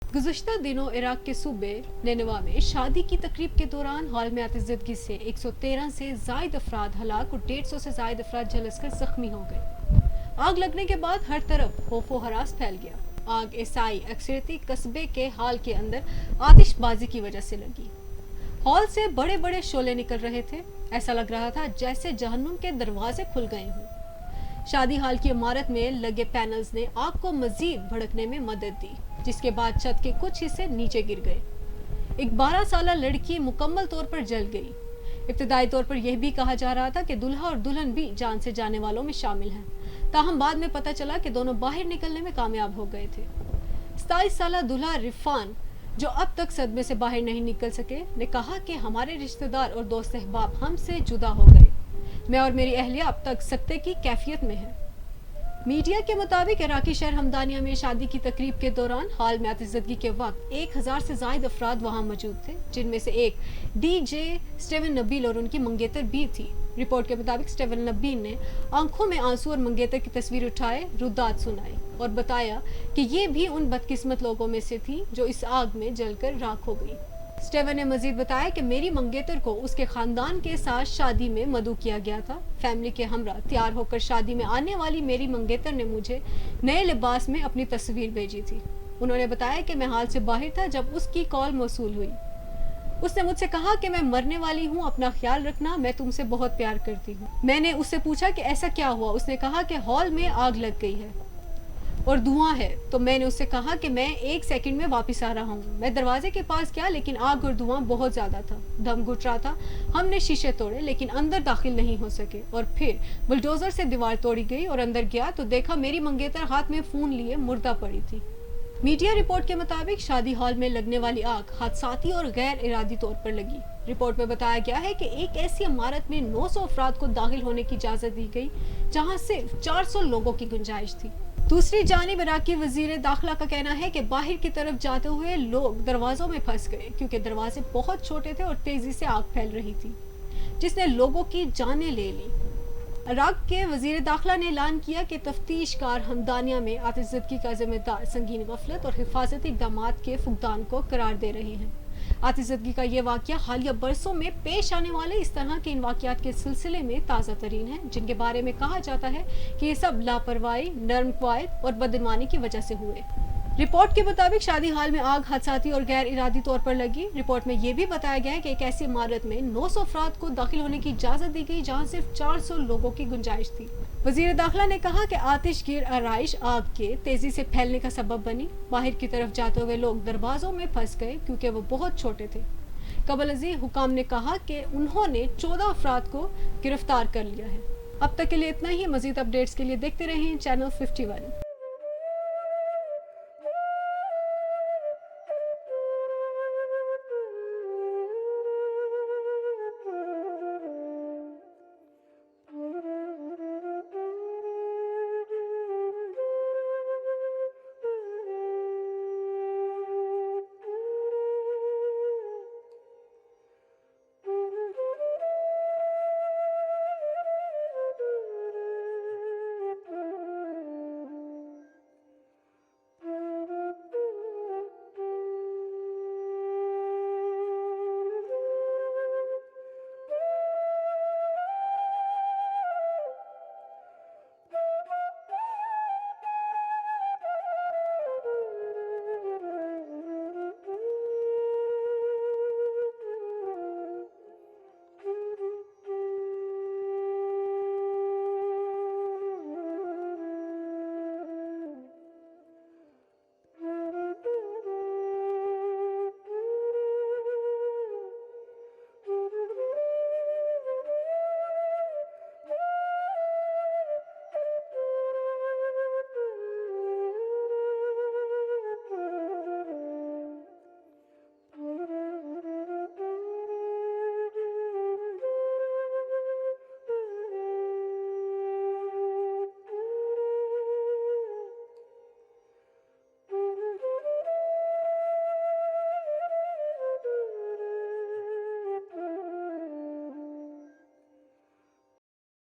गुज़श्ता दिनों इराक के सूबे निनेवा में शादी की तकरीब के दौरान हॉल में आतिशज़दगी से 113 से ज़ायद अफराद हलाक और 150 से ज़ायद अफराद झुलसकर जख्मी हो गए। आग लगने के बाद हर तरफ खौफ व हरास फैल गया। आग ईसाई अक्सरियती कस्बे के हाल के अंदर आतिशबाजी की वजह से लगी। हॉल से बड़े बड़े शोले निकल रहे थे। ऐसा लग रहा था जैसे जहन्नुम के दरवाजे खुल गए हों। शादी हाल की इमारत में लगे पैनल्स ने आग को मजीद भड़कने में मदद दी, जिसके बाद छत के कुछ हिस्से नीचे गिर गए। एक 12 साला लड़की मुकम्मल तौर पर जल गई। इब्तिदाई तौर पर यह भी कहा जा रहा था कि दुल्हा और दुल्हन भी जान से जाने वालों में शामिल हैं। ताहम बाद में पता चला कि दोनों बाहर निकलने में कामयाब हो गए थे। 27 साला दूल्हा रिफान, जो अब तक सदमे से बाहर नहीं निकल सके, ने कहा कि हमारे रिश्तेदार और दोस्त अहबाब हमसे जुदा हो गए। मैं और मेरी अहलिया अब तक सकते की कैफियत में है। मीडिया के मुताबिक इराकी शहर हमदानिया में शादी की तकरीब के दौरान हाल में आतिशज़दगी के वक्त 1000 से ज़ायद अफराद वहां मौजूद थे, जिनमें से एक डीजे स्टीवन नबील और उनकी मंगेतर भी थी। रिपोर्ट के मुताबिक स्टीवन नबील ने आंखों में आंसू और मंगेतर की तस्वीर उठाए, रुदात सुनाई और बताया कि ये भी उन बदकिस्मत लोगों में से थी जो इस आग में जलकर राख हो गई। स्टीवन ने मजीद बताया कि मेरी मंगेतर को उसके खानदान के साथ शादी में मदऊ किया गया था। फैमिली के हमरा तैयार होकर शादी में आने वाली मेरी मंगेतर ने मुझे नए लिबास में अपनी तस्वीर भेजी थी। उन्होंने बताया कि मैं हाल से बाहर था जब उसकी कॉल मौसूल हुई। उसने मुझसे कहा कि मैं मरने वाली हूँ, अपना ख्याल रखना, मैं तुमसे बहुत प्यार करती हूँ। मैंने उससे पूछा कि ऐसा क्या हुआ। उसने कहा कि हॉल में आग लग गई है और धुआं है। तो मैंने उससे कहा कि मैं 1 सेकंड में वापस आ रहा हूँ। मैं दरवाजे के पास गया, लेकिन आग और धुआं बहुत ज्यादा था। दम घुट रहा था। हमने शीशे तोड़े, लेकिन अंदर दाखिल नहीं हो सके और फिर बुलडोजर से दीवार तोड़ी गई और अंदर गया तो देखा मेरी मंगेतर हाथ में फोन लिए मुर्दा पड़ी थी। मीडिया रिपोर्ट के मुताबिक शादी हॉल में लगने वाली आग हादसाती और गैर इरादी तौर पर लगी। रिपोर्ट में बताया गया है कि एक ऐसी इमारत में 900 अफराद को दाखिल होने की इजाजत दी गई, जहां सिर्फ 400 लोगों की गुंजाइश थी। दूसरी जानिब इराकी वजीर दाखिला का कहना है कि बाहर की तरफ जाते हुए लोग दरवाजों में फंस गए, क्योंकि दरवाजे बहुत छोटे थे और तेजी से आग फैल रही थी, जिसने लोगों की जानें ले ली। इराक के वजीर दाखिला ने ऐलान किया कि तफ्तीशकार हमदानिया में आतिशज़दगी का जिम्मेदार संगीन गफलत और हिफाजती इक़दामात के फुकदान को करार दे रहे हैं। आतिशज़दगी का ये वाक़या हालिया बरसों में पेश आने वाले इस तरह के इन वाक़यात के सिलसिले में ताज़ा तरीन है, जिनके बारे में कहा जाता है कि ये सब लापरवाही, नरम क़वायद और बदईमानी की वजह से हुए। रिपोर्ट के मुताबिक शादी हाल में आग हादसाती और गैर इरादी तौर पर लगी। रिपोर्ट में यह भी बताया गया है कि एक ऐसी इमारत में 900 अफराद को दाखिल होने की इजाजत दी गई, जहां सिर्फ 400 लोगों की गुंजाइश थी। वजीर दाखिला ने कहा कि आतिशगीर आराइश आग के तेजी से फैलने का सबब बनी। बाहर की तरफ जाते हुए लोग दरवाजों में फंस गए, क्योंकि वो बहुत छोटे थे। कबल अज़ीज़ हुकाम ने कहा कि उन्होंने 14 अफराद को गिरफ्तार कर लिया है। अब तक के लिए इतना ही। मजीद अपडेट्स के लिए देखते रहें चैनल 51।